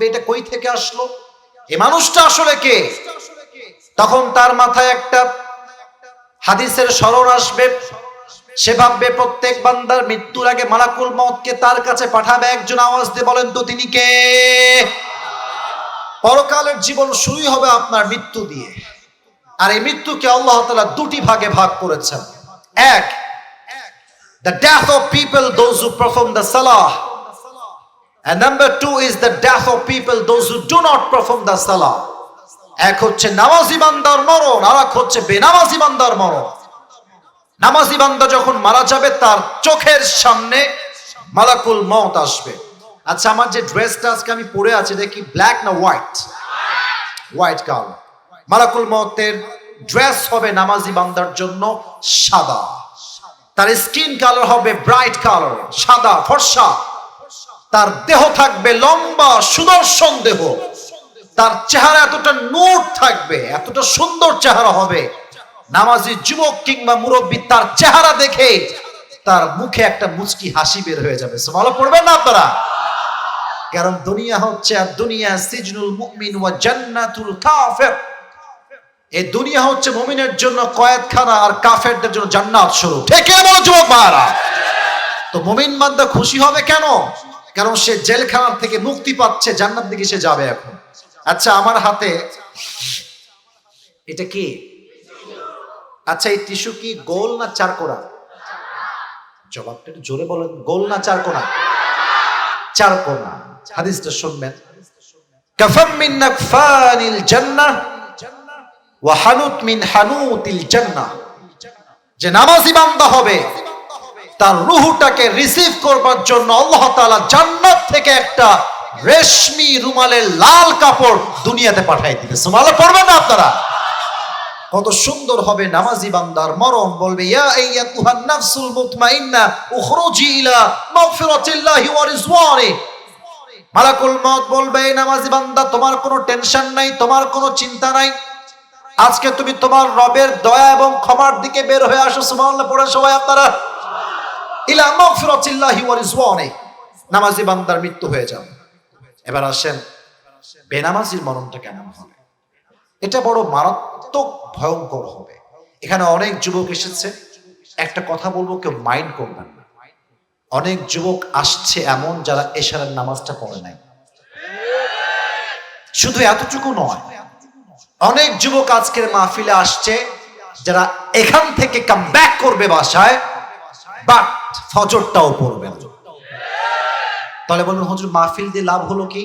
এটা কই থেকে আসলো, এই মানুষটা আসলে কে? তখন তার মাথায় একটা হাদিসের স্মরণ আসবে। সে ভাববে প্রত্যেক বান্দার মৃত্যুর আগে মালাকুল মউতকে তার কাছে পাঠাবে একজন। আওয়াজ দিয়ে বলেন তো তিনি কে? পরকালের জীবন শুরুই হবে আপনার মৃত্যু দিয়ে। আর এই মৃত্যুকে আল্লাহ তাআলা দুটি ভাগে ভাগ করেছেন। এক, the death of people those who perform the salah, and number two is the death of people those who do not perform the salah. এক হচ্ছে নামাজি বান্দার মরণ, আর এক হচ্ছে বেনামাজি বান্দার মরণ। নামাজি বান্দা যখন মারা যাবে তার চোখের সামনে মালাকুল মউত আসবে। আচ্ছা, আমার যে ড্রেসটা আজকে আমি পরে আছি এটা কি ব্ল্যাক না হোয়াইট? White colour. মালাকুল মউতের ড্রেস হবে নামাজি বান্দার জন্য সাদা। তার স্কিন কালার হবে ব্রাইট কালার, সাদা ফর্সা। তার দেহ থাকবে লম্বা সুদর্শন দেহ। তার চেহারা এতটা নূর থাকবে, এতটা সুন্দর চেহারা হবে, নামাজি যুবক কিংবা মুরব্বী তার চেহারা দেখে তার মুখে একটা মুচকি হাসি বের হয়ে যাবে। সুবহানাল্লাহ পড়বেন না আপনারা? কারণ দুনিয়া হচ্ছে আর দুনিয়া সিজনুল মুমিন ওয়া জান্নাতুল কাফির। এই দুনিয়া হচ্ছে মুমিনের জন্য কয়েদখানা আর কাফেরদের জন্য জান্নাত স্বরূপ। ঠিক কি বলো যুবক ভাইরা? তো মুমিন বান্দা খুশি হবে কেন? কারণ সে জেলখানার থেকে মুক্তি পাচ্ছে, জান্নাত দিকে সে যাবে এখন। আচ্ছা, আমার হাতে এটা কি? আচ্ছা, এই টিস্যু কি গোল না চারকোনা? জবাবটা একটু জোরে বলেন, গোল না চারকোনা? চারকোনা। হাদিসটা শুনবেন। কাফাম মিন নাকফানিল জান্নাহ ওয়া হানুত মিন হানুতিল জান্নাহ। যে নামাজি বান্দা হবে তার রূহটাকে রিসিভ করবার জন্য আল্লাহ তাআলা জান্নাত থেকে একটা রেশমি রুমালের লাল কাপড় দুনিয়াতে পাঠিয়ে দিবে। সুবহানাল্লাহ পড়বেন না আপনারা? কত সুন্দর হবে নামাজি বান্দার মরণ। বলবে ইয়া আইয়াতুহান নাফসুল মুতমাইন্না উখরুজি ইলা মাগফিরাতিল্লাহি ওয়া রিজওয়ানি। মালাকুল মউত বলবে এই নামাজি বান্দা তোমার কোনো টেনশন নাই, তোমার কোনো চিন্তা নাই, আজকে তুমি তোমার রবের দয়া এবং ক্ষমার দিকে বের হয়ে আসো। সুবহানাল্লাহ পড়েন সবাই আপনারা। ইলা মাগফিরাতিল্লাহি ওয়া রিজওয়ানি। নামাজি বান্দার মৃত্যু হয়ে যাবে। এবার আসেন বেনামাজির মরণটা কেমন হবে? এটা বড় মারাত্মক ভয়ঙ্কর হবে। এখানে অনেক যুবক এসেছে, একটা কথা বলবো, কেউ মাইন্ড করবেন না। অনেক যুবক আসছে এমন যারা এশারের নামাজটা পড়ে নাই। শুধু এতটুকু নয়, অনেক যুবক আজকের মাহফিলে আসছে যারা এখান থেকে কাম ব্যাক করবে বাসায়, বাট ফজরটাও পড়বে না। তাহলে বলুন হুজুর মাহফিল দিয়ে লাভ হলো কি?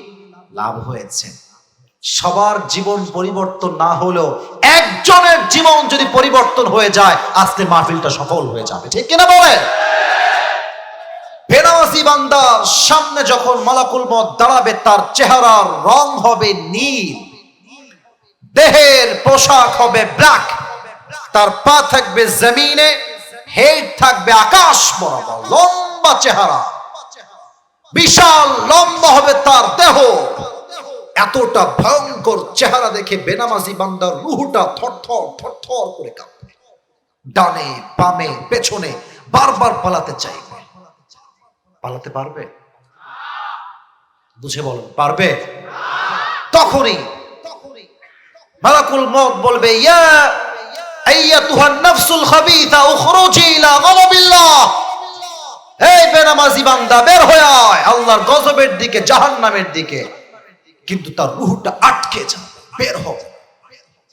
লাভ হয়েছে। সবার জীবন পরিবর্তন না হলেও একজনের জীবন যদি পরিবর্তন হয়ে যায় আজকে মাহফিলটা সফল হয়ে যাবে। ঠিক কিনা বলেন? বেনামাজি বান্দার সামনে যখন মালাকুল মউত দাঁড়াবে তার চেহারার রং হবে নীল, দেহের পোশাক হবে ব্ল্যাক, তার পা থাকবে জমিনে, হেড থাকবে আকাশ বরাবর, লম্বা চেহারা, বিশাল লম্বা হবে তার দেহ। এতটা ভয়ঙ্কর চেহারা দেখে বেনামাজি বান্দার রূহটা থরথর থরথর করে কাঁপবে, ডানে বামে পেছনে বারবার পালাতে চাইবে। পালাতে পারবে? বুঝে বলেন, পারবে? তখনই মালাকুল মউত বলবে ইয়া আইয়াতুহান নাফসুল খাবিসা উখরুজি ইলা গাযাবিল্লাহ। এই বেনামাজি বান্দা বের হয়ে আয় আল্লাহর গজবের দিকে, জাহান্নামের দিকে। কিন্তু তার রূহটা আটকে যাবে, বের হবে।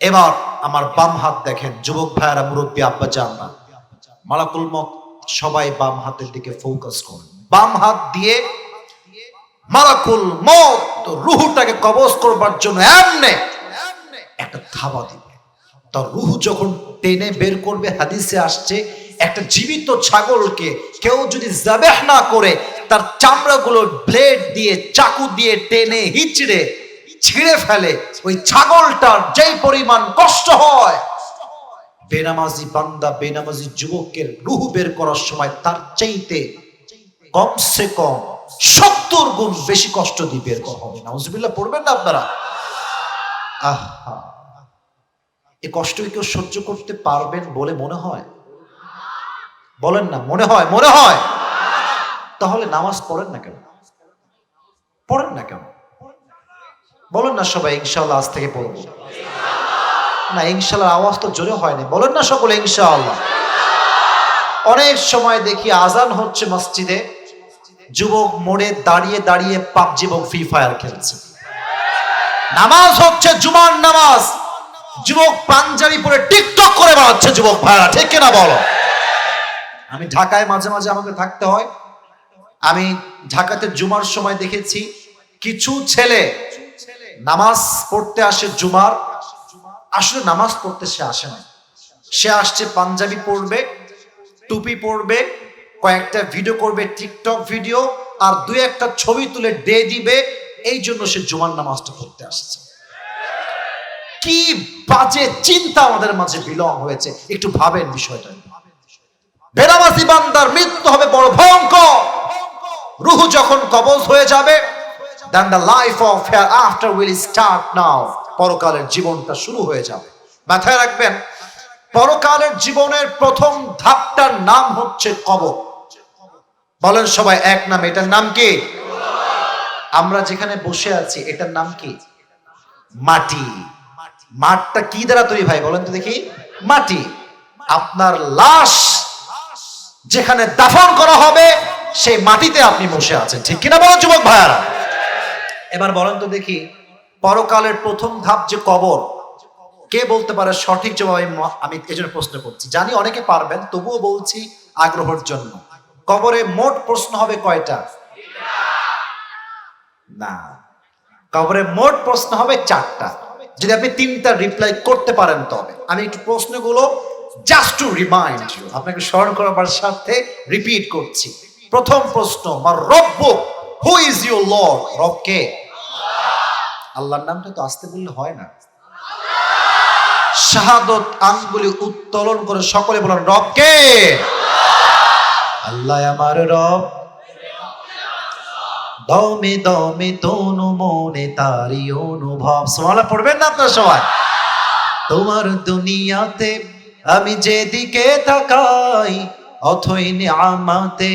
এবার আমার বাম হাত দেখেন যুবক ভাইয়ারা, মুরব্বী আব্বা জাননা, মালাকুল মউত সবাই বাম হাতের দিকে ফোকাস করুন। বাম হাত দিয়ে মালাকুল মউত রূহটাকে কবজ করবার জন্য এমনে একটা থাবা দিবে। তার রূহ যখন টেনে বের করবে, হাদিসে আসছে একটা জীবিত ছাগলকে কেউ যদি যাবেহ না করে তার চামড়াগুলো ব্লেড দিয়ে চাকু দিয়ে টেনে হিচড়ে ছিঁড়ে ফেলে, ওই ছাগলটার যেই পরিমাণ কষ্ট হয়, বেনামাজি বান্দা বেনামাজি যুবকের রূহ বের করার সময় তার চাইতে কমসে কম 70 গুণ বেশি কষ্ট দিয়ে বের করা হবে। নাউজুবিল্লাহ পড়বেন না আপনারা? আহা, এই কষ্ট কেউ সহ্য করতে পারবেন বলে মনে হয়? বলেন না, মনে হয়? মনে হয়? তাহলে নামাজ পড়েন না কেন? পড়েন না কেন? বলেন না সবাই ইনশাআল্লাহ, আজ থেকে পড়বো। না, ইনশাআল্লাহ আওয়াজ তো জোরে হয়নি, বলেন না সকলে ইনশাআল্লাহ। অনেক সময় দেখি আজান হচ্ছে মসজিদে, যুবক মোড়ে দাঁড়িয়ে দাঁড়িয়ে পাবজি এবং ফ্রি ফায়ার খেলছে। নামাজ হচ্ছে জুমার নামাজ, যুবক পাঞ্জাবি পরে টিকটক করে বেড়াচ্ছে। যুবক ভাইরা ঠিক কিনা বলো? আমি ঢাকায় মাঝে মাঝে আমাকে থাকতে হয়। আমি ঢাকাতে জুমার সময় দেখেছি কিছু ছেলে নামাজ পড়তে আসে জুমার, আসলে নামাজ পড়তে সে আসে না, সে আসছে পাঞ্জাবি পরবে, টুপি পরবে, কয়েকটা ভিডিও করবে, টিকটক ভিডিও, আর দুই একটা ছবি তুলে ডে দিবে। এই জন্য সে জুমার নামাজটা পড়তে আসছে। কি বাজে চিন্তা আমাদের মাঝে বিলং হয়েছে, একটু ভাবেন বিষয়টা। বেনামাজি বান্দার মৃত্যু হবে বড় ভয়ঙ্কর। রূহ যখন কবজ হয়ে যাবে, then the life of hereafter will start now. পরকালের জীবনটা শুরু হয়ে যাবে। মাথায় রাখবেন, পরকালের জীবনের প্রথম ধাপটার নাম হচ্ছে কবর। বলেন সবাই এক নাম, এটার নাম কি? আমরা যেখানে বসে আছি এটার নাম কি? মাটি। মাঠটা কি দ্বারা তৈরি ভাই বলেন তো দেখি? মাটি। আপনার লাশ যেখানে দাফন করা হবে সেই মাটিতে আপনি বসে আছেন, ঠিক কিনা বলেন যুবক ভাইয়ারা? এবার বলেন তো দেখি, পরকালের প্রথম ধাপ যে কবর, কে বলতে পারে সঠিক জবাব? আমি এজন্য প্রশ্ন করছি, জানি অনেকে পারবেন, তবুও বলছি আগ্রহের জন্য। কবরে মোট প্রশ্ন হবে কয়টা? না, কবরে মোট প্রশ্ন হবে 4টা। যদি আপনি 3টা রিপ্লাই করতে পারেন তবে। আমি একটু প্রশ্নগুলো জাস্ট টু রিমাইন্ড ইউ, আপনাকে স্মরণ করার সাথে রিপিট করছি। প্রথম প্রশ্ন, মার রব্বুক, হু ইজ ইউর লর্ড? রব কে? আল্লাহর নামটা তো আসতে বললে হয় না। শাহাদত আঙ্গুলি উত্তোলন করে সকলে বলেন রব কে? আল্লাহ আমার রব। দমে দমে তনু মনে তারি অনুভব। সুবহানাল্লাহ পড়বেন না আপনারা সবাই? তোমার দুনিয়াতে আমি যেদিকে তাকাই, অথই নিয়ামতে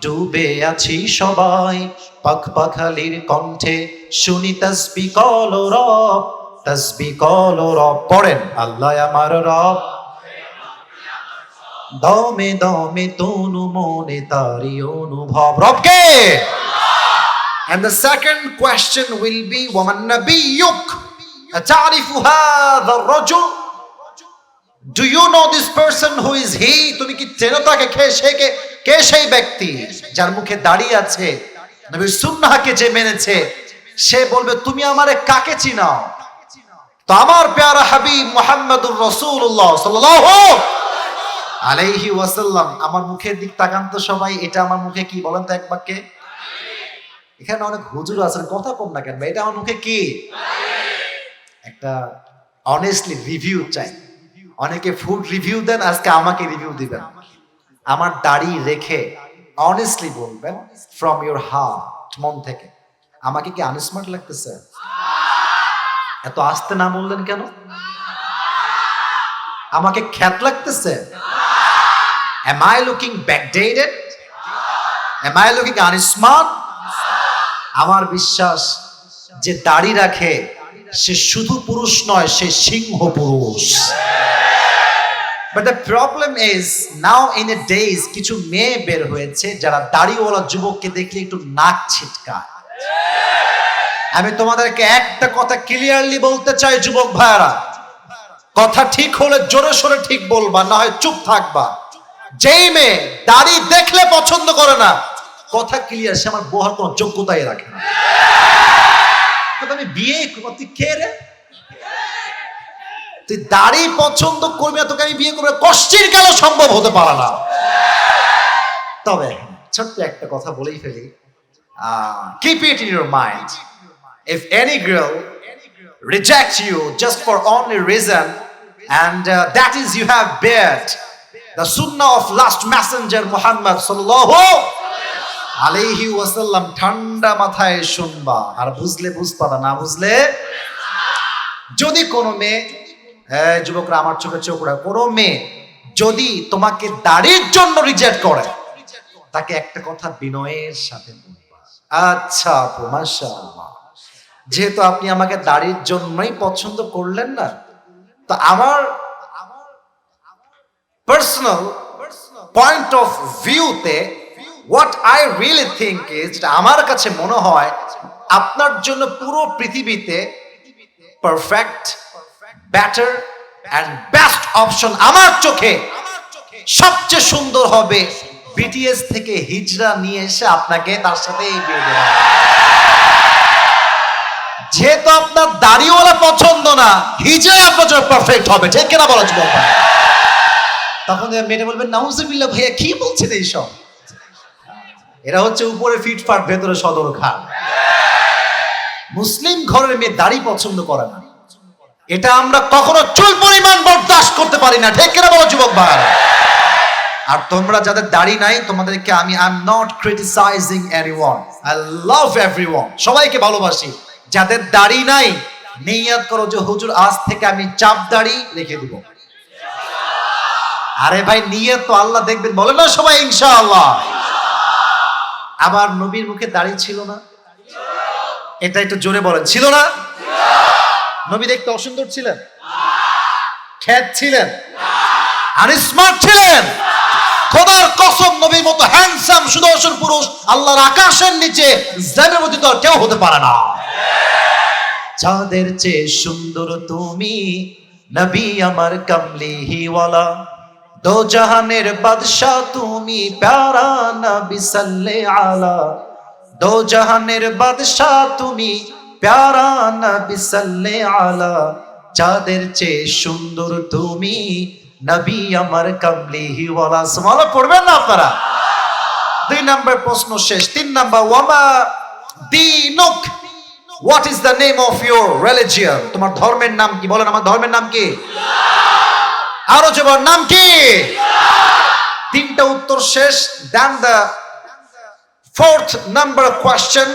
ডুবে আছি সবাই। পাখ পাখালির কণ্ঠে শুনি তাসবিহ কলো রব, তাসবিহ কলো রব। পড়েন আল্লাহ আমার রব। দমে দমে তনু মনে তারি অনুভব। রব কে? And the second question will be, وَمَنْ نَبِيُّكَ أَتَعْرِفُ هَذَا الرَّجُلَ? Do you know this person? Who is he? তুমি কি চেনো তাকে? কে সেই ব্যক্তি যার মুখে দাঁড়িয়ে আছে, নবীর সুন্নাহকে যে মেনেছে? সে বলবে তুমি আমারে কাকে চিনাও? তো আমার প্যারা হাবিব মুহাম্মদুর রাসূলুল্লাহ সাল্লাল্লাহু আলাইহি ওয়াসাল্লাম। আমার মুখের দিক তাকান তো সবাই, এটা আমার মুখে কি বলেন তো এক বাক্যে? এখানে অনেক হুজুর আছেন, কথা কম না কেন? এটা আমার মুখে কি? একটা অনেস্টলি রিভিউ চাই। অনেকে ফুড রিভিউ দেন, আজকে আমাকে রিভিউ দিবেন। আমার দাড়ি রেখে অনেস্টলি বলবেন ফ্রম ইউর হার্ট, মন থেকে, আমাকে কি আনস্মার্ট লাগতেছে? এত আস্তে না বললেন কেন? আমাকে খ্যাত লাগতেছে? Am I looking backdated? Am I looking unsmart? আমার বিশ্বাস, যে দাড়ি রাখে সে শুধু পুরুষ নয়, সে সিংহ পুরুষ। But the problem is now in a days কিছু মেয়ে বের হয়েছে যারা দাড়িওয়ালা যুবককে দেখলে একটু নাক ছিটকায়। আমি তোমাদেরকে একটা কথা ক্লিয়ারলি বলতে চাই যুবক ভাইরা, কথা ঠিক হলে জোরে সোরে ঠিক বলবা, না হয় চুপ থাকবা। যেই মেয়ে দাড়ি দেখলে পছন্দ করে না, কথা ক্লিয়ার, সে আমার বউর কোনো যোগ্যতাই রাখে না। আমি বিয়ে করতে, কে রে তুই দাড়ি পছন্দ করবি না, তোকে আমি বিয়ে করবো কষ্টের কালো সম্ভব হতে পারে না। তবে ছোট্ট একটা কথা বলেই ফেলি, keep it in your mind, if any girl rejects you just for only reason, and that is you have bared the sunnah of last messenger Muhammad sallallahu আলাইহি ওয়াসাল্লাম, ঠান্ডা মাথায় শুনবা, আর বুঝলে বুঝবা, না বুঝলে। যদি কোনো মেয়ে, যুবকরা আমার চোখে চোখ রাখ, কোনো মেয়ে যদি তোমাকে দাড়ির জন্য রিজেক্ট করে, তাকে একটা কথা বিনয়ের সাথে বলবা, আচ্ছা আপু মাশাআল্লাহ, যেহেতু আপনি আমাকে দাড়ির জন্যই পছন্দ করলেন না, তো আমার পার্সোনাল পয়েন্ট অফ ভিউতে what I really think is, আমার কাছে মনে হয় আপনার জন্য পুরো পৃথিবীতে perfect, better and best option আমার চোখে সবচেয়ে সুন্দর হবে বিটিএস থেকে হিজরা নিয়ে এসে আপনাকে তার সাথে এই বিয়ে দেওয়া। যেহেতু আপনার দাড়িওয়ালা পছন্দ না, হিজরা আপনার জন্য পারফেক্ট হবে, ঠিক কিনা বলা যাবে? তখন মেয়েটা বলবেন নাউজুবিল্লাহ, ভাইয়া কি বলছেন এইসব? এরা হচ্ছে উপরে ফিটফাট, ভেতরে সদর খান। মুসলিম ঘরের মেয়ে দাড়ি পছন্দ করে না, এটা আমরা কখনো চুল পরিমাণ বরদাস্ত করতে পারি না, ঠিক কিনা বলো যুবক ভাইরা? আর তোমরা যাদের দাড়ি নাই, তোমাদেরকে আমি I am not criticising anyone, I love everyone, সবাইকে ভালোবাসি। যাদের দাড়ি নাই, নিয়ত করো যে হুজুর আজ থেকে আমি চাপ দাড়ি রেখে দিব। আরে ভাই, নিয়ত তো আল্লাহ দেখবেন, বলে না সবাই ইনশাআল্লাহ। আবার নবীর মুখে দাড়ি ছিল না, এটা একটু জোরে বলেন, ছিল না? নবী দেখতে অসুন্দর ছিলেন? খ্যাত ছিলেন? আনস্মার্ট ছিলেন? খোদার কসম, নবীর মতো হ্যান্ডসাম সুদর্শন পুরুষ আল্লাহর আকাশের নিচে জমিনের মধ্যে তো কেউ হতে পারে না। চাঁদের চেয়ে সুন্দর তুমি, নবী আমার কামলিওয়ালা, দো জাহানের বাদশা তুমি, প্যারা নবী সাল্লে আলা, দো জাহানের বাদশা তুমি, প্যারা নবী সাল্লে আলা, চাঁদের চেয়ে সুন্দর তুমি, নবী আমার কামলিওয়ালা। সুবহানাল্লাহ পড়বেন না আপনারা? 2 নম্বর প্রশ্ন শেষ। 3 নম্বর, ওয়ামা দীনুক, what is the name of your religion? তোমার ধর্মের নাম কি? বলেন, আমার ধর্মের নাম কি? আরো জবার নাম কি? 3টা উত্তর শেষ। Then the 4th number question,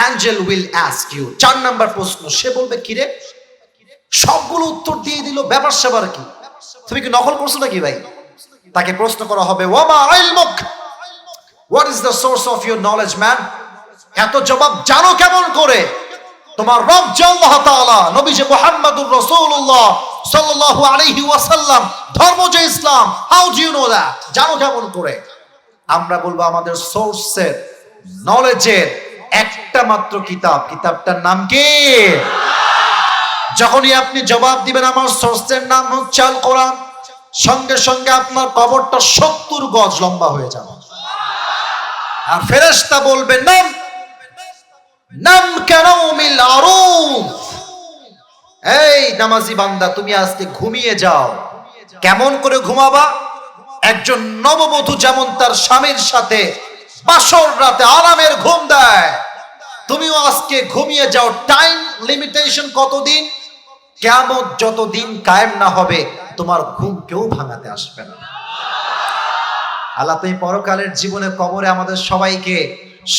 angel will ask you. 4 নম্বর প্রশ্ন, সে বলবে কি রে, সবগুলো উত্তর দিয়ে দিল, ব্যাপার স্যাপার কি? তুমি কি নকল করছো নাকি ভাই? তাকে প্রশ্ন করা হবে, ওয়ামা ইলমুক, what is the source of your knowledge man? এত জবাব জানো কেমন করে? তোমার রব যে আল্লাহ তাআলা, নবী যে মুহাম্মদুর রাসূলুল্লাহ সাল্লাল্লাহু আলাইহি ওয়াসাল্লাম, ধর্ম যে ইসলাম, how do you know that? জানো কেমন করে? আমরা বলবো আমাদের সোর্সের, নলেজের একটা মাত্র কিতাব, কিতাবটার নাম কি? যখনই আপনি জবাব দিবেন আমার সোর্সের নাম হচ্ছে আল কোরআন, সঙ্গে সঙ্গে আপনার কবরটা 70 গজ লম্বা হয়ে যাবে। আর ফেরেশতা বলবে নাম নাম কানাউমিল আরুফ, এই নামাজি বান্দা তুমি আজকে ঘুমিয়ে যাও। কেমন করে ঘুমাবা? একজন নববধূ যেমন তার স্বামীর সাথে বাসর রাতে আরামের ঘুম দেয়, তুমিও আজকে ঘুমিয়ে যাও। টাইম লিমিটেশন কতদিন? কিয়ামত যতদিন কায়েম না হবে তোমার ঘুম কেউ ভাঙাতে আসবে না। আল্লাহ তুমি পরকালের জীবনে কবরে আমাদের সবাইকে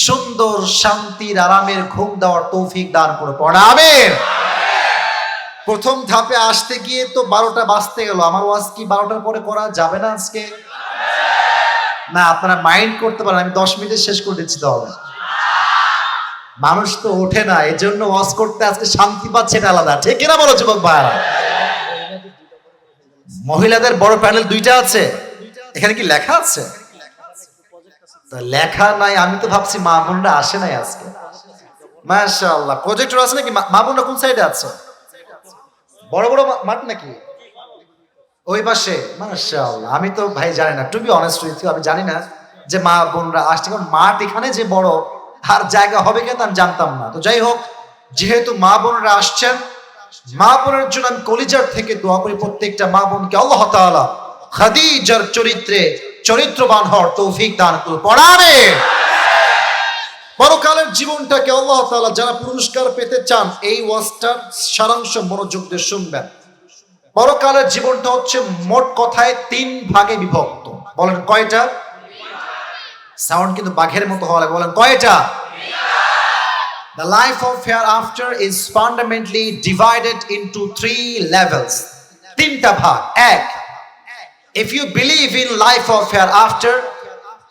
সুন্দর শান্তির আরামের ঘুম দেওয়ার তৌফিক দান করে পড়া আমিন। প্রথম ধাপে আসতে গিয়ে তো 12টা বাজতে গেল। আমার ওয়াজ কি 12টার পরে করা যাবে না আজকে? না, আপনারা মাইন্ড করতে পারেন, আমি 10 মিনিটে শেষ করে দিচ্ছি। তাহলে মানুষ তো ওঠে না, এজন্য ওয়াজ করতে আজকে শান্তি পাচ্ছে, এটা আলাদা, ঠিক কিনা বলো যুবক ভাইরা? মহিলাদের বড় প্যানেল 2টা আছে, এখানে কি লেখা আছে? লেখা নাই, আমি তো ভাবছি মা বোনরা আসে নাই আজকে। মাশাআল্লাহ, প্রজেক্টর আছে নাকি? মা বোনরা কোন সাইডে আছে? বড় বড় মাঠ নাকি ওই পাশে? মাশাআল্লাহ, আমি তো ভাই জানি না, to be honest with you, আমি জানি না যে মা বোনরা আসছে, কারণ মাঠ এখানে যে বড় আর জায়গা হবে কেন আমি জানতাম না। তো যাই হোক, যেহেতু মা বোনরা আসছেন, মা বোনের জন্য আমি কলিজার থেকে দোয়া করি প্রত্যেকটা মা বোনকে আল্লাহ তাআলা খাদিজার চরিত্রে চরিত্রবান হওয়ার তৌফিক দান করুন। পড়াবে পরকালের জীবনটাকে আল্লাহ তাআলা যারা পুরস্কার পেতে চান, এই ওয়াজটার সারাংশ মনোযোগ দিয়ে শুনবেন। পরকালের জীবনটা হচ্ছে মোট কথায় 3 ভাগে বিভক্ত। বলেন কয়টা? সাউন্ড কিন্তু বাঘের মতো হওয়া লাগে, বলেন কয়টা? The life of hereafter is fundamentally divided into 3 levels. 3টা ভাগ। 1, if you believe in life of hereafter,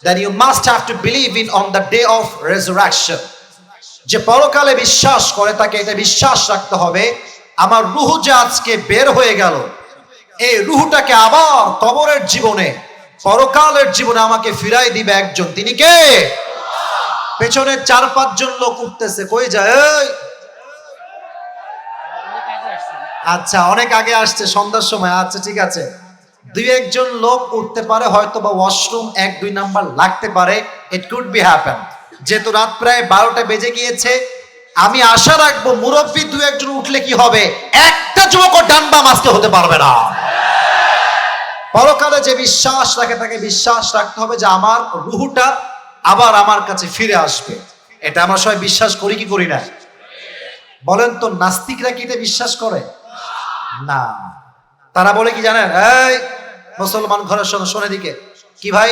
then you must have to believe in on the day of resurrection. যে পরকালে বিশ্বাস করে তাকে এটা বিশ্বাস রাখতে হবে, আমার রুহ যে আজকে বের হয়ে গেল, এই রুহটাকে আবার কবরের জীবনে, পরকালের জীবনে আমাকে ফিরাই দিবে একজন, তিনি কে? পেছনে 4-5 জন লোক উঠতেছে, কই যায়? আচ্ছা, অনেক আগে আসছে, সন্ধ্যার সময়। আচ্ছা ঠিক আছে, 2-1 জন লোক উঠতে পারে, হয়তো বা ওয়াশরুম 1-2 নাম্বার লাগতে পারে, ইট কুড বি হ্যাপেন। যেহেতু রাত প্রায় 12টা বেজে গিয়েছে, আমি আশা রাখবো মুরব্বী 2-1 জন উঠলে কি হবে, একটা যুবক ডান বাম আজকে হতে পারবে না। পরকালে যে বিশ্বাস রাখে তাকে বিশ্বাস রাখতে হবে যে আমার রুহটা আবার আমার কাছে ফিরে আসবে। এটা আমরা সবাই বিশ্বাস করি কি করি না? বলেন তো, নাস্তিকরা কি এটা বিশ্বাস করে না? তারা বলে কি জানেন? এই মুসলমান ঘরের সঙ্গে শোনে দিকে কি ভাই,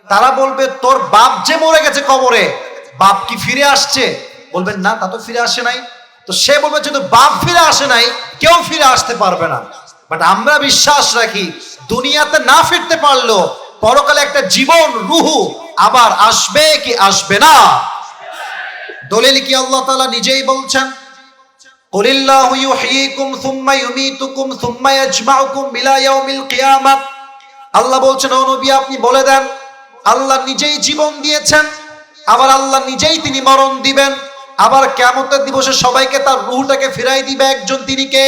তারা বলবে তোর বাপ যে মরে গেছে কবরে, বাপ কি ফিরে আসছে? বলবেন না, তা তো ফিরে আসে নাই। তো সে বলবে যদি বাপ ফিরে আসে নাই, কেউ ফিরে আসতে পারবে না। বাট আমরা বিশ্বাস রাখি দুনিয়াতে না ফিরতে পারলো পরকালে একটা জীবন রুহু আবার আসবে কি আসবে না? দলিল কি আল্লাহ তাআলা নিজেই বলছেন, কুলিল্লাহু ইউহয়িকুম সুম্মা ইউমীতুকুম সুম্মা ইয়াজমাউকুম ইলা ইয়াউমিল কিয়ামাহ। আল্লাহ বলছেন, ও নবী আপনি বলে দেন, আল্লাহ নিজেই জীবন দিয়েছেন, আবার আল্লাহ নিজেই তিনি মরণ দিবেন, আবার কিয়ামতের দিবসে সবাইকে তার রূহটাকে ফিরাই দিবে একজন, তিনি কে?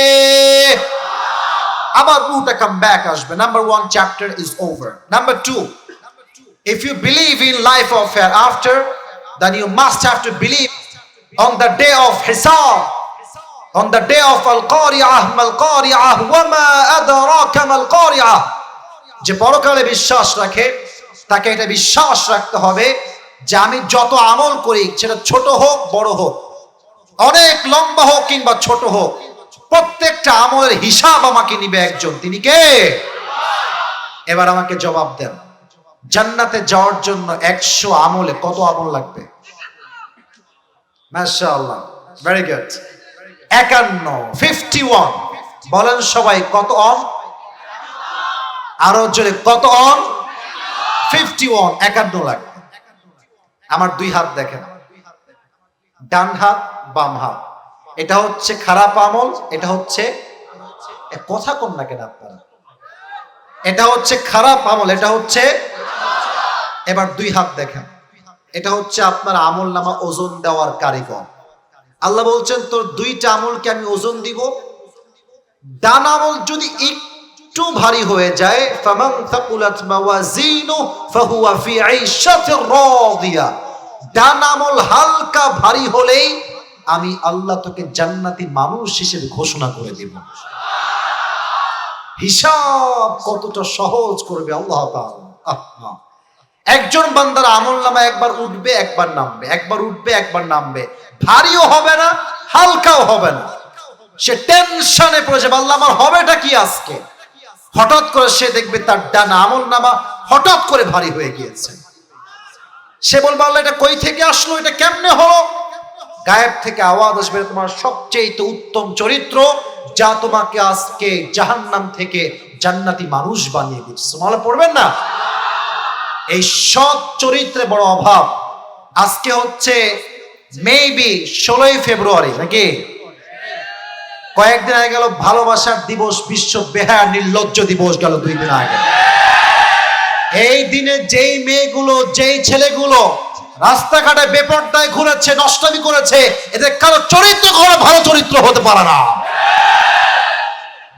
আবার রূহটা কাম ব্যাক আসবে। Number 1 chapter is over. Number 2, if you believe in life of hereafter, then you must have to believe on the day of hisab, on the day of al-qari'ah, mal-qari'ah wa ma adraka mal-qari'ah। যে পরকালে বিশ্বাস রাখে তাকে এটা বিশ্বাস রাখতে হবে যে আমি যত আমল করি, সেটা ছোট হোক বড় হোক, অনেক লম্বা হোক কিংবা ছোট হোক, প্রত্যেকটা আমলের হিসাব আমাকে নিবে একজন, তিনি কে? এবার আমাকে জবাব দেন, জান্নাতে যাওয়ার জন্য 100 আমলে কত আমল লাগবে? মাশাআল্লাহ, ভেরি গুড। 51 বলেন সবাই, কত অন? আরো জোরে, কত অন? 51 লাগবে। আমার 2 হাত দেখেন, ডান হাত বাম হাত, এটা হচ্ছে খারাপ আমল, এটা হচ্ছে, কথা কম না কেন আপনারা? এটা হচ্ছে খারাপ আমল, এটা হচ্ছে। এবার 2 হাত দেখেন, এটা হচ্ছে আপনার আমল নামা ওজন দেওয়ার কারিগর। আল্লাহ বলছেন তোর 2টা আমলকে আমি ওজন দিব, ডান আমল যদি একটু ভারী হয়ে যায়, ফামান থাকুলাত মাওয়াজিনু ফাহুয়া ফি আইশাতির রাদিয়া, ডান আমল হালকা ভারী হলেই আমি আল্লাহ তোকে জান্নাতি মানুষ হিসেবে ঘোষণা করে দেব। হিসাব কতটা সহজ করবে আল্লাহ তাআলা। একজন বান্দার আমলনামা একবার উঠবে একবার নামবে, একবার উঠবে একবার নামবে, ভারীও হবে না হালকাও হবে না। সে টেনশনে পড়ে যাবে, আল্লাহ আমার হবেটা কি আজকে। হঠাৎ করে সে দেখবে তার ডান আমলনামা হঠাৎ করে ভারী হয়ে গিয়েছে। সে বলবে আল্লাহ এটা কই থেকে আসলো, এটা কেমনে হলো? গায়েব থেকে আওয়াজ আসবে, তোমার সবচেয়ে উত্তম চরিত্র যা তোমাকে আজকে জাহান্নাম থেকে জান্নাতি মানুষ বানিয়ে দিচ্ছে। সুবহানাল্লাহ পড়বেন না? এই সৎ চরিত্রে বড় অভাব। আজকে হচ্ছে মেবি 16ই ফেব্রুয়ারি নাকি? কয়েকদিন আগে গেল ভালোবাসার দিবস, বিশ্ব বেহায়া নির্লজ্জ দিবস গেল 2 দিন আগে। এই দিনে যেই মেয়েগুলো, যেই ছেলেগুলো রাস্তাঘাটে বেপরদায় ঘুরেছে, নষ্টামি করেছে, এদের কারো চরিত্র কোনো ভালো চরিত্র হতে পারে না।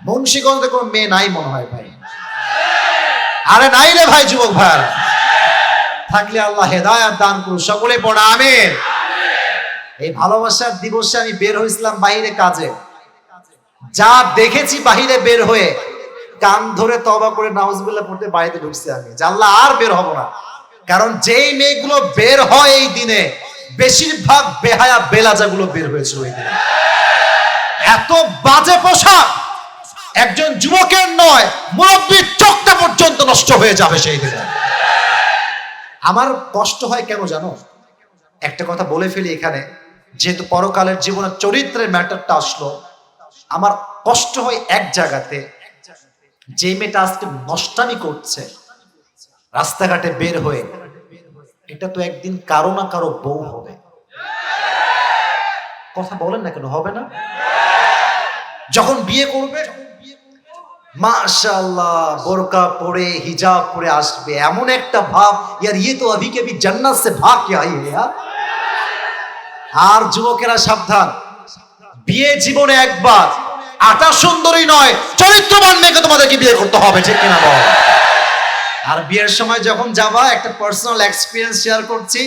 মুন্সিগঞ্জে কোনো মেয়ে নাই মনে হয় ভাই? আরে নাই রে ভাই, যুবক ভাই থাকলে আল্লাহ হেদায়েত দান করুন, সকলে পড়া আমিন। এই ভালোবাসার দিবসে আমি বের হয়েছিলাম বাইরে কাজে, যা দেখেছি বাহিরে বের হয়ে কান ধরে তওবা করে নাউজুবিল্লাহ পড়তে বাড়িতে ঢুকছি আমি, যে আল্লাহ আর বের হব না। কারণ যেই মেয়েগুলো বের হয় এই দিনে, বেশিরভাগ বেহায়া বেলাজাগুলো বের হয়েছিল এই দিনে। এত বাজে পোশাক, একজন যুবকের নয় মুরব্বীর চোখটা পর্যন্ত নষ্ট হয়ে যাবে সেই দিনে। আমার কষ্ট হয় কেন জানো? একটা কথা বলে ফেলি এখানে, যেহেতু পরকালের জীবনের চরিত্রের ম্যাটারটা আসলো, আমার কষ্ট হয় এক জায়গাতে, যে মেয়েটা আজকে নষ্টামি করছে রাস্তাঘাটে বের হয়ে, এটা তো একদিন কারো না কারো বউ হবে। কথা বলেন না কেন, হবে না? যখন বিয়ে করবে মাশাআল্লাহ বোরকা পরে হিজাব পরে আসবে, এমন একটা ভাব ইয়ার ये तो अभी के भी जन्नत से भाग के आई है यार। আর যুবকেরা সাবধান, বিয়ে জীবনে একবার, আটা সুন্দরী নয় চরিত্রবান মেয়েকে তোমাদেরকে বিয়ে করতে হবে, ঠিক কিনা বল? আর বিয়ের সময় যখন যাবা, একটা পার্সোনাল এক্সপিরিয়েন্স শেয়ার করছি,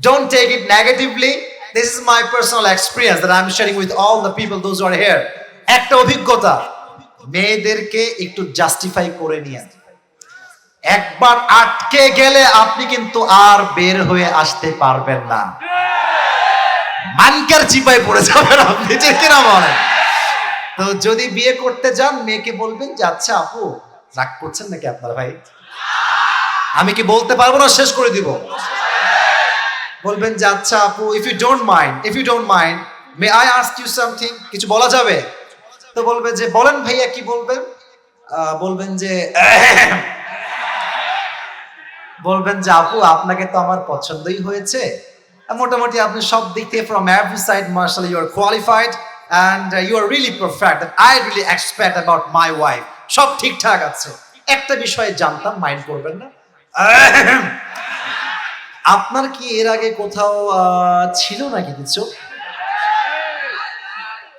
don't take it negatively, this is my personal experience that I am sharing with all the people those who are here. একটা অভিজ্ঞতা, মেয়েদেরকে একটু জাস্টিফাই করে নিয়ে, একবার আটকে গেলে আপনি কিন্তু আর বের হয়ে আসতে পারবেন না, মানকার চিপায় পড়ে যাবেন আপনি, ঠিক কিনা বলেন? তো যদি বিয়ে করতে যান, মেয়েকে বলবেন যে আচ্ছা আপু, রাগ করছেন নাকি আপনার ভাই? আমি কি বলতে পারবো না, শেষ করে দিব। বলবেন যে আচ্ছা আপু, if you don't mind may I ask you something, কিছু বলা যাবে? তো বলবে যে বলেন ভাইয়া, কি বলবেন? বলবেন যে আপু আপনাকে তো আমার পছন্দই হয়েছে, মোটামুটি আপনি সব দিক থেকে ফ্রম এভরি সাইড মাশাআল্লাহ you are qualified and you are really perfect and I really expect about my wife, সব ঠিকঠাক আছে, একটা বিষয়ে জানতাম, মাইন্ড করবেন না। আপনার কি এর আগে কোথাও ছিল নাকি কিছু?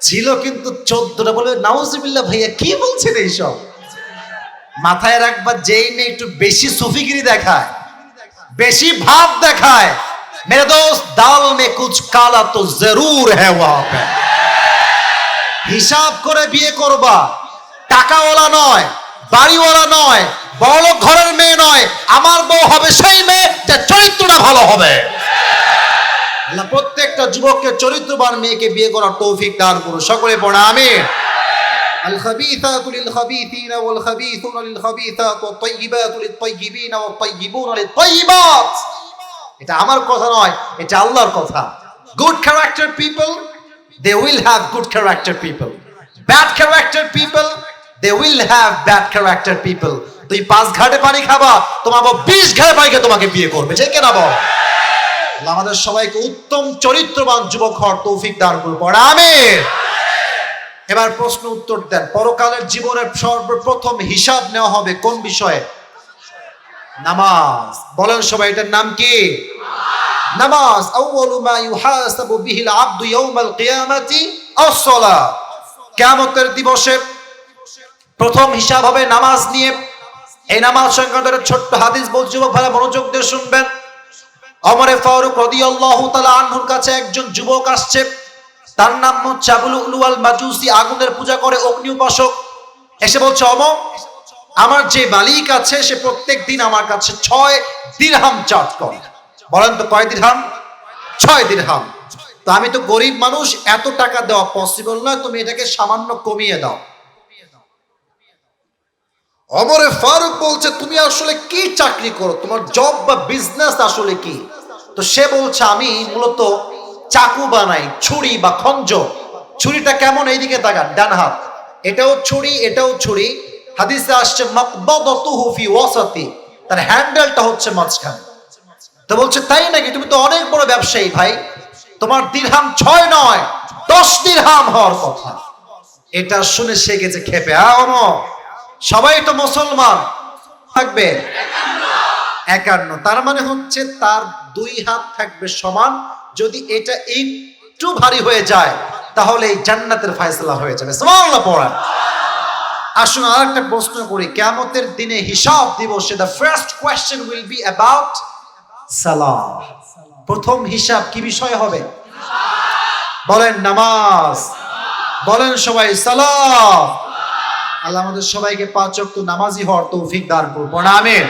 ছিল কিন্তু 14টা। বলে নাউজুবিল্লাহ ভাইয়া কি বলছেন এইসব? মাথায় রাখবা, যেই মেয়ে একটু বেশি সুফিগিরি দেখায়, বেশি ভাব দেখায়, মেরে দোস্ত দাল মে কুছ কালা তো জরুর হ্যায় ওয়াহা পে। হিসাব করে বিয়ে করবা, টাকাওয়ালা নয়, বাড়িওয়ালা নয়, বড়লোক ঘরের মেয়ে নয়, আমার বউ হবে সেই মেয়ে যার চরিত্রটা ভালো হবে। আল্লাহ প্রত্যেকটা যুবককে চরিত্রবান মেয়েকে বিয়ে করার তৌফিক দান করুন, সকলে পড়া আমিন। الخبيثات للخبيثين والخبيثون للخبيثات والطيبات للطيبين والطيبون للطيبات। এটা আমার কথা নয়, এটা আল্লাহর কথা। Good character people, they will have good character people. Bad character people, they will have bad character people. তুই 5 ঘাটে পানি খাবা, তোমার বউ 20 ঘাটে পানি খেয়ে তোমাকে বিয়ে করবে, ঠিক না বল? আল্লাহ আমাদের সবাইকে উত্তম চরিত্রবান যুবক হওয়ার তৌফিক দান করুন, পড়া আমিন। এবার প্রশ্ন উত্তর দেন, পরকালের জীবনের সর্বপ্রথম হিসাব নেওয়া হবে কোন বিষয়ে? নামাজ। বলেন সবাই, এটার নাম কি? নামাজ। আউয়ালু মা ইউহাসাবু বিহিল আবদু ইয়াউমাল কিয়ামাতি আস-সালাহ। কিয়ামতের দিবসে প্রথম হিসাব হবে নামাজ নিয়ে। এই নামাজ সংক্রান্ত একটা ছোট্ট হাদিস বলছি, যুবক ভাইরা মনোযোগ দিয়ে শুনবেন। ওমর ফারুক রাদিয়াল্লাহু তাআলা আনহুর কাছে একজন যুবক আসছে, তার নাম হচ্ছে আবু লুলু আল মাজুসি, আগুনের পূজা করে, অগ্নি উপাসক। এসে বলছে, ওমর আমার যে মালিক আছে সে প্রত্যেক দিন আমার কাছে 6 দিরহাম চার্জ করে। বলেন তো কয় দিরহাম? 6 দিরহাম। তো আমি তো গরিব মানুষ, এত টাকা দেওয়া পসিবল নয়, তুমি এটাকে সামান্য কমিয়ে দাও। ওমর ফারুক বলছে, তুমি আসলে কি চাকরি করো, তোমার জব বা বিজনেস আসলে কি? তো সে বলছে, আমি মূলত চাকু বানাই, ছুরি বা খঞ্জ। ছুরিটা কেমন? এইদিকে তাকান, ডান হাত, এটাও ছুরি এটাও ছুরি। হাদিসে আসছে মাকবাদাতুহু ফি ওয়াসাতি, তার হ্যান্ডেলটা হচ্ছে মাঝখানে। তো বলছে, তাই নাকি? তুমি তো অনেক বড় ব্যবসায়ী ভাই, তোমার দিরহাম 6 নয় 10 দিরহাম হওয়ার কথা। এটা শুনে সে গেছে খেপে। ওমর, সবাই তো মুসলমান, থাকবে 51, তার মানে হচ্ছে তার 2 হাত থাকবে সমান। যদি এটা একটু ভারী হয়ে যায় তাহলে এই জান্নাতের ফয়সালা হয়ে যাবে। সুবহানাল্লাহ পড়া। আসুন আরেকটা প্রশ্ন করি, কিয়ামতের দিনে হিসাব দিবসে the first question will be about সালাহ। প্রথম হিসাব কি বিষয় হবে? বলেন নামাজ। বলেন সবাই সালাহ। আল্লাহ আমাদের সবাইকে 5 ওয়াক্ত নামাজি হওয়ার তৌফিক দান করুন, পড়া আমিন।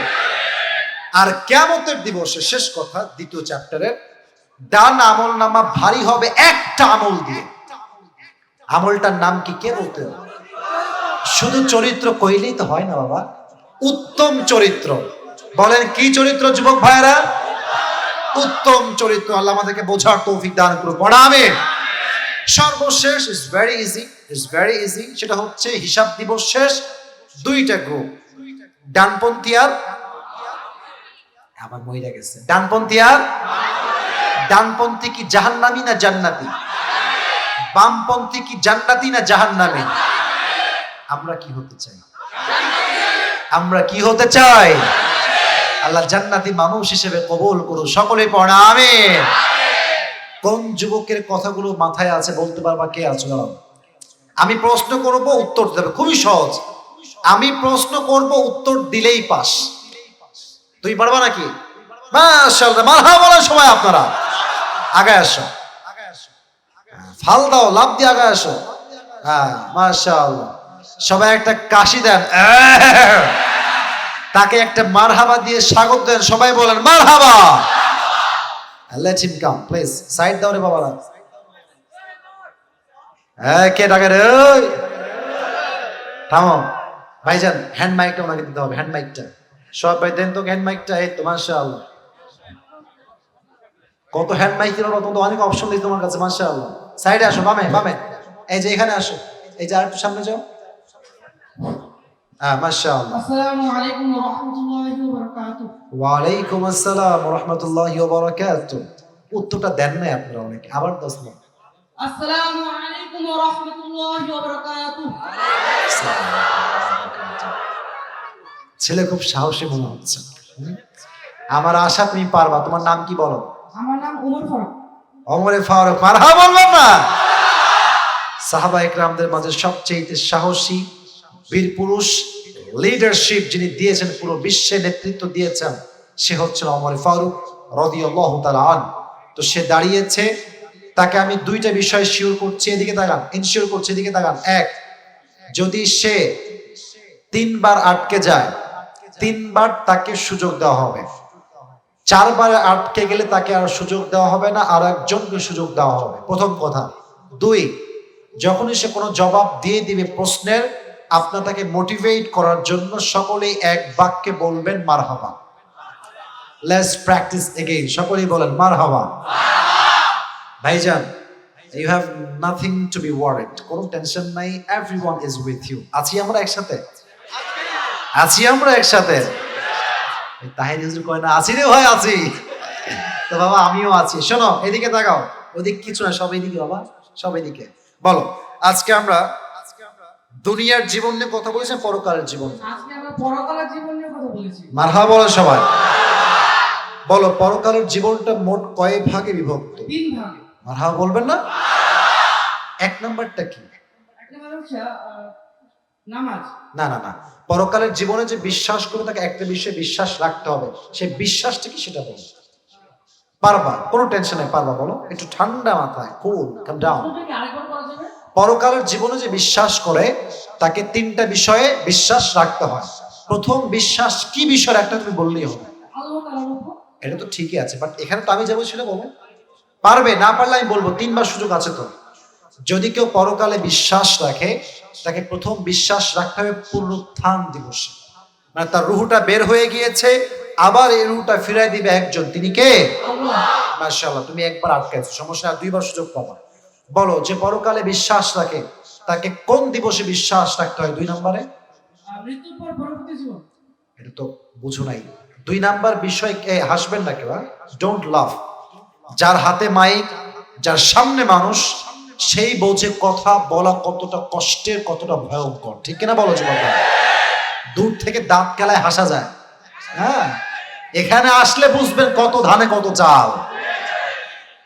আর কিয়ামতের দিবসে শেষ কথা, দ্বিতীয় চ্যাপ্টারের, ডান আমল নামা ভারী হবে একটা আমল দিয়ে। আমলটার নাম কি? কে বলতে? শুধু চরিত্র কইলেই তো হয় না বাবা, উত্তম চরিত্র। বলেন কি চরিত্র যুবক ভাইরা? উত্তম চরিত্র। আল্লাহ আমাদেরকে বোঝার তৌফিক দান করুন, পড়া আমিন। সর্বশেষ ইজ ভেরি ইজি, সেটা হচ্ছে হিসাব দিবস শেষ 2টা গ্রুপ, ডানপন্থী আর আমার মহিলা গেছে, ডানপন্থী আর ডানপন্থী কি জাহান্নামী না জান্নাতি? বামপন্থী কি জান্নাতি না জাহান্নামী? আমরা কি হতে চাই? আমরা কি হতে চাই? আল্লাহ জান্নাতি মানুষ হিসেবে কবুল করুন। সকলে পড়া আমিন। কোন যুবকের কথাগুলো মাথায় আছে বলতে পারবা? কে আছো? আমি প্রশ্ন করব, উত্তর দেবে। খুবই সহজ। আমি প্রশ্ন করব, উত্তর দিলেই পাস। তুই পারবা নাকি? মাশাআল্লাহ, মারহাবা বলার সময় আপনারা আগায় আসো। ফাল দাও, লাভ দিয়ে আগায় আসো। হ্যাঁ, মাশাআল্লাহ। সবাই একটা কাশি দেন, তাকে একটা মারহাবা দিয়ে স্বাগত দেন। সবাই বলেন মারহাবা। Let him come, please. Side দাও রে বাবারা। কে ডাকে রে? থামো ভাইজান, হ্যান্ড মাইকটা ওনাকে দিতে হবে। হ্যান্ড মাইকটা সব ভাই দেন তো, হ্যান্ড মাইকটা। এই তো মাশাআল্লাহ, কত হ্যান্ড মাইক দিল, কত অনেক অপশন দিই তোমার কাছে। মাশাআল্লাহ। সাইডে আসো, বামে বামে, এই যে এখানে আসো, এই যে আর একটু সামনে যাও। হ্যাঁ, মাশাআল্লাহ। আসসালামু আলাইকুম ওয়া রাহমাতুল্লাহি ওয়া বারাকাতুহু। ওয়া আলাইকুম আসসালাম ওয়া রাহমাতুল্লাহি ওয়া বারাকাতুহু। উত্তরটা দেন না আপনারা অনেকে, আবার দশ না। আসসালামু আলাইকুম ওয়া রাহমাতুল্লাহি ওয়া বারাকাতুহু। ছেলে খুব সাহসী মনে হচ্ছে। আমার আশা তুমি পারবা। তোমার নাম কি বলো? আমার নাম ওমর ফারুক। ওমরে ফারুক, মারহাবা বলবেন না? সাহাবা ইকরামদের মাঝে সবচেয়ে সাহসী বীর পুরুষ, লিডারশিপ যিনি দিয়েছেন, পুরো বিশ্বে নেতৃত্ব দিয়েছেন, সে হচ্ছেন ওমর ফারুক রাদিয়াল্লাহু তাআলা আনহু। তো সে দাঁড়িয়েছে, তাকে আমি দুইটা বিষয় শিওর করছি, এদিকে তাকান, ইনশিওর করছি, এদিকে তাকান। এক, যদি সে 3 বার আটকে যায়, 3 বার তাকে সুযোগ দেওয়া হবে। 4 বার আটকে গেলে তাকে আর সুযোগ দেওয়া হবে না, আর একজনকে সুযোগ দেওয়া হবে। প্রথম কথা। 2, যখনই সে কোনো জবাব দিয়ে দিবে প্রশ্নের, আপনার তাকে মোটিভেট করার জন্য সকলেই এক বাক্যে বলবেন মারহাবা। Let's practise again. সকলেই বলেন মারহাবা। ভাইজান, you have nothing to be worried. কোনো টেনশন নাই, এভরিওয়ান ইজ উইথ ইউ। আছি আমরা একসাথে? আছি আমরা একসাথে? তাহির হুজুর কয় না আছি রে ভাই, আছি তো বাবা, আমিও আছি। শোনো, এদিকে তাকাও, ওদিক কিছু না, সব এদিকে বাবা, সব এদিকে। বলো, আজকে আমরা দুনিয়ার জীবন নিয়ে কথা বলেছি, পরকালের জীবন। আজকে আমরা পরকালের জীবন নিয়ে কথা বলেছি। মারহাবা বলো সবাই। বলো, পরকালের জীবনটা মোট কয় ভাগে বিভক্ত? 3 ভাগে। মারহাবা বলবেন না? 1 নাম্বারটা কি? একটা মানে হচ্ছে নামাজ। না না না, পরকালের জীবনে যে বিশ্বাস করে তাকে একটা বিষয়ে বিশ্বাস রাখতে হবে। সেই বিশ্বাসটা কি সেটা বলো। পারবা? কোনো টেনশন নেই, পারবা। বলো একটু ঠান্ডা মাথায়, কুল, কাম ডাউন। কি আরেকবার করা যাবে? পরকালের জীবনে যে বিশ্বাস করে তাকে 3টা বিষয়ে বিশ্বাস রাখতে হয়। প্রথম বিশ্বাস কি বিষয় একটা তুমি বললেই হবে। আল্লাহ তাআলার উপর। এটা তো ঠিকই আছে, বাট এখানে তো আমি যাবো, সেটা বলো। পারবে? না পারলে আমি বলবো, 3 বার সুযোগ আছে তো। যদি কেউ পরকালে বিশ্বাস রাখে, তাকে প্রথম বিশ্বাস রাখতে হবে পুনরুত্থান দিবসে। মানে তার রুহটা বের হয়ে গিয়েছে, আবার এই রুহটা ফিরাই দিবে একজন। তিনি কে? আল্লাহ। মাশাআল্লাহ, তুমি একবার আটকাইছো, সমস্যা না, 2 বার সুযোগ পাবা। বলো, যে পরকালে বিশ্বাস রাখে তাকে কোন দিবসে বিশ্বাস রাখতে হয়? 2 নম্বরে। মৃত্যুর পর পরবর্তী জীবন। এটা তো বুঝো নাই। 2 নাম্বার বিষয়, হাসবেন না কেউ, ডোন্ট লাভ। যার হাতে মাইক, যার সামনে মানুষ, সেই বোঝে কথা বলা কতটা কষ্টের, কতটা ভয়ঙ্কর। ঠিক কিনা বলো যুবক? দূর থেকে দাঁত কেলায় হাসা যায়। হ্যাঁ, এখানে আসলে বুঝবেন কত ধানে কত চাল।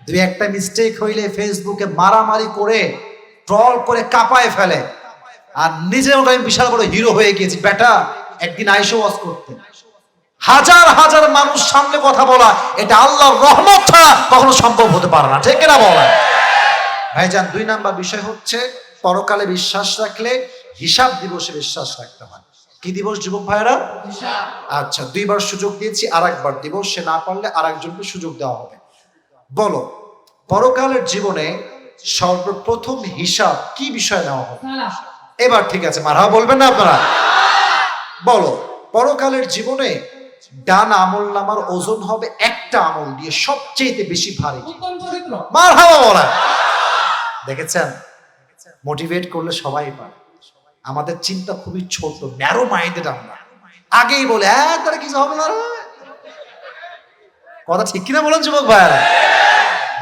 2-1টা মিস্টেক হইলে ফেসবুকে মারামারি করে, ট্রল করে কাঁপায় ফেলে, আর নিজের ওটা আমি বিশাল বড় হিরো হয়ে গিয়েছি। বেটা, একদিন আইসো ওয়াজ করতে, হাজার হাজার মানুষ সামনে কথা বলা, এটা আল্লাহর রহমত ছাড়া কখনো সম্ভব হতে পারে না। ঠিক কিনা বলেন ভাইজান? 2 নাম্বার বিষয় হচ্ছে, পরকালে বিশ্বাস রাখলে হিসাব দিবসে বিশ্বাস রাখতে হয়। কি দিবস যুবক ভাইরা? আচ্ছা, 2 বার সুযোগ দিয়েছি, আর একবার দিব। সে না পারলে আর একজনকে সুযোগ দেওয়া হবে। বলো, পরকালের জীবনে সর্বপ্রথম হিসাব কি বিষয় নেওয়া হবে? এবার ঠিক আছে, মারহাবা বলবেন না আপনারা? বলো, পরকালের জীবনে ডান আমল নামার ওজন হবে একটা আমল দিয়ে সবচেয়ে বেশি ভারী। উত্তম চরিত্র। মারহাবা বলেন। দেখেছেন, মোটিভেট করলে সবাই পারে। আমাদের চিন্তা খুবই ছোট, ন্যারো মাইন্ডেড। আমরা আগেই বলে, হ্যাঁ তারা কিছু হবে না। কথা ঠিক কিনা বলেন যুবক ভাইয়ারা?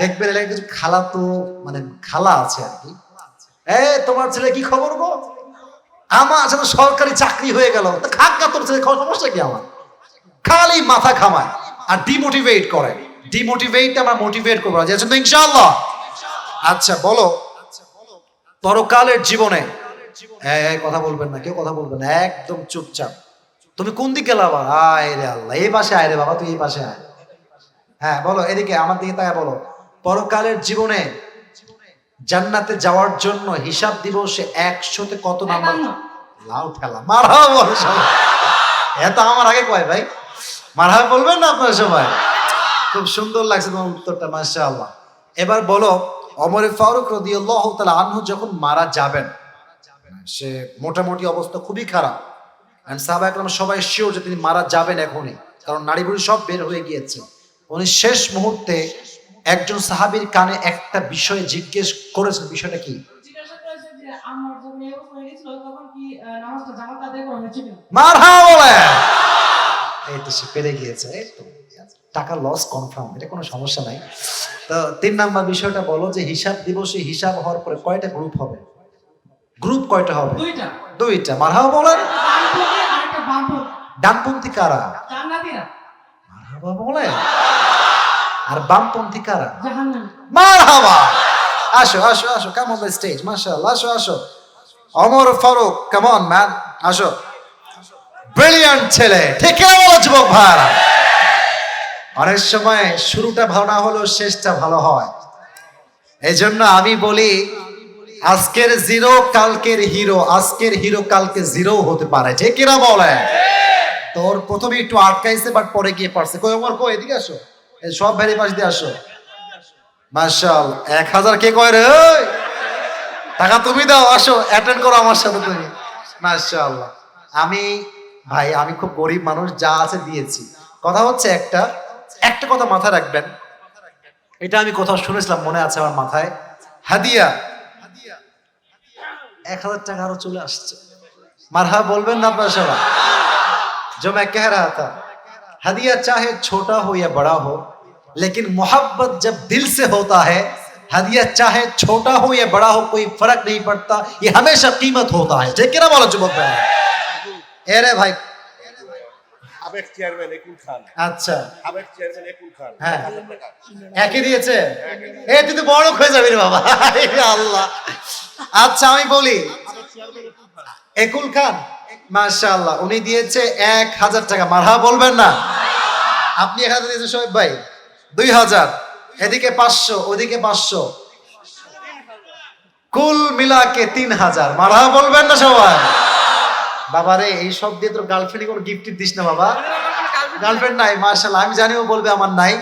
দেখবেন এলাকায় কিছু খালা তো মানে খালা আছে আর কি, তোমার ছেলে কি খবর গো, আমার সাথে সরকারি চাকরি হয়ে গেল, খাক না তোর ছেলে, সমস্যা কি আমার, খালি মাথা ঘামায় আর ডিমোটিভেট করে। ডিমোটিভেট আমরা মোটিভেট করবো যাচ্ছেন তো ইনশাআল্লাহ। আচ্ছা বলো, পরকালের জীবনে কথা বলবেন না, কেউ কথা বলবেন না, একদম চুপচাপ। তুমি কোন দিকে গেলা? আয় রে আল্লাহ, এই পাশে আয় রে বাবা, তুই এই পাশে আয়। হ্যাঁ বলো, এদিকে আমার দিকে তাই বলো। পরকালের জীবনে জান্নাতে যাওয়ার জন্য হিসাব দিবসে 100-তে কত নাম্বার? লাউ ঠেলা মারহাবা বলো সবাই। এত আমার আগে কয় ভাই, মারহাবা বলবেন না আপনারা সবাই? খুব সুন্দর লাগছে তোমার উত্তরটা, মাশাআল্লাহ। এবার বলো, ওমর ফারুক রাদিয়াল্লাহু তাআলা আনহু যখন মারা যাবেন, সে মোটামুটি অবস্থা খুবই খারাপ, এন্ড সাহাবা একরাম সবাই শিওর যে তিনি মারা যাবেন এখনই, কারণ নাড়ি ভুড়ি সব বের হয়ে গিয়েছে। উনি শেষ মুহূর্তে একজন সাহাবীর কানে একটা বিষয় জিজ্ঞেস করেছেন। বিষয়টা কি? জিজ্ঞাসা করেছে যে আমার যখন এই অবস্থা হয়ে গেছিল তখন কি নামাজটা জামাতে আদায় করা হয়েছিল? মারহাবা বলে, এই তো সে পেরে গিয়েছে, এই তো টাকা লস কনফার্ম, এটা কোনো সমস্যা নাই। তো 3 নাম্বার বিষয়টা বলো যে হিসাব দিবসে হিসাব হওয়ার পরে কয়টা গ্রুপ হবে? গ্রুপ কয়টা হবে? দুইটা। মারহাবা বলেন। ডানপন্থী আর একটা বামপন্থী। ডানপন্থী কারা? জান্নাতীরা। মারহাবা বলেন। আর বামপন্থী কারা? জাহান্নামী। মারহাবা। আসো আসো আসো, কাম অন দ্য স্টেজ, মাশাআল্লাহ, আসো আসো। Omar Faruk, come on man, আসো। ব্রিলিয়ান্ট ছেলে, ঠিক না বলো যুবক ভাইরা? অনেক সময় শুরুটা ভালো না হলেও শেষটা ভালো হয়। এই জন্য আমি বলি, আজকের জিরো কালকের হিরো, আজকের হিরো কালকে জিরো হতে পারে, ঠিক কিনা বলে? তোর প্রথমে একটু আটকাইছে, বাট পরে গিয়ে পারছে। কই ওমর, কই এদিকে আসো, এই সব ভেরি পাশ দিয়ে আসো। মাশাআল্লাহ, 1000 কে কয় রে? টাকা তুমি দাও, আসো অ্যাটেন্ড করো আমার সাথে তুমি। মাশাআল্লাহ। আমি খুব গরিব মানুষ, যা আছে দিয়েছি। কথা হচ্ছে একটা কথা মাথায় রাখবেন, এটা আমি কোথাও শুনেছিলাম, মনে আছে আমার মাথায়। হাদিয়া 1000 টাকা আরো চলে আসছে। মারহাবা বলবেন না আপনারা সবাই? जो मैं कह रहा था, हदिया चाहे छोटा हो या बड़ा हो, लेकिन मोहब्बत जब दिल से होता है, हदिया चाहे छोटा हो या बड़ा हो, कोई फर्क नहीं पड़ता, ये हमेशा कीमत होता है। ठीक है ना बोलो যুবক ভাই? এরে ভাই, সাবেক চেয়ারম্যান একুল খান। আচ্ছা, সাবেক চেয়ারম্যান একুল খান। হ্যাঁ, একই দিয়েছে। তুই তো বড় হয়ে যাবি রে বাবা, আল্লাহ। আচ্ছা আমি বলি, একুল খান মাশাআল্লাহ, উনি দিয়েছে 1000 টাকা। মারহাবা বলবেন না? আপনি 1000 দিয়েছেন শোয়েব ভাই, 2000, এদিকে 500, ওদিকে 500, কুল মিলাকে 3000। মারহাবা বলবেন না সবাই? বাবারে, এই সব দিয়ে তোর গার্লফ্রেন্ডে কোনো গিফট দিস না বাবা। গার্লফ্রেন্ড নাই? মাশাআল্লাহ, আমি জানিও বলবে আমার নাই।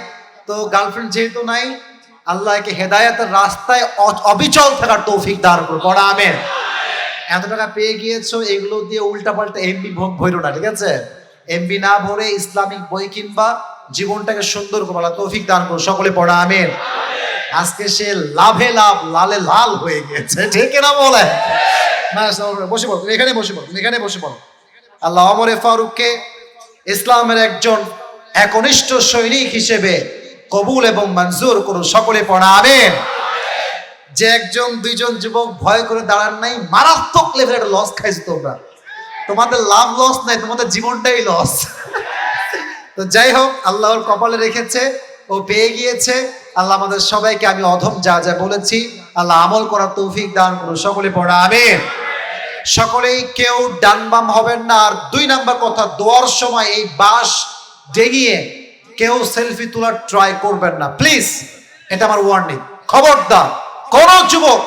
তো গার্লফ্রেন্ড যেহেতু নাই, আল্লাহকে হেদায়েতের রাস্তায় অবিচল থাকার তৌফিক দান করুন, পড়া আমিন। এত টাকা পেয়ে গিয়েছো, এগুলো দিয়ে উল্টাপাল্টা এমবি ভরো না, ঠিক আছে? এমবি না ভরে ইসলামিক বই কিনবা, জীবনটাকে সুন্দর করো, আল্লাহ তৌফিক দান করুন, সকলে পড়া আমিন। আজকে সে লাভে লাভ, লালে লাল হয়ে গেছে, ঠিক না বলে? বসে পড়ো, তুমি এখানে বসে পড়ো, তুমি এখানে বসে পড়ো। আল্লাহ ওমর ফারুককে ইসলামের একজন একনিষ্ঠ সৈনিক হিসেবে কবুল এবং মঞ্জুর করুন, সকলে পড়া আমিন। যে 1-2 যুবক ভয় করে দাঁড়ান নাই, মারাত্মক লেভেলের লস খাইছো তোমরা। তোমাদের লাভ লস নাই, তোমাদের জীবনটাই লস। তো যাই হোক, আল্লাহর কপালে রেখেছে, ও পেয়ে গিয়েছে। আল্লাহ আমাদের সবাইকে, আমি অধম যা যা বলেছি, আল্লাহ আমল করার তৌফিক দান করুন, সকলে পড়া আমিন। সকলেই কেউ ডান বাম হবেন না। আর 2 নাম্বার কথা, দোয়ার সময় এই বাঁশ ডেঙিয়ে কেউ সেলফি তোলার ট্রাই করবেন না প্লিজ, এটা আমার ওয়ার্নিং। খবরদার, কোন যুবক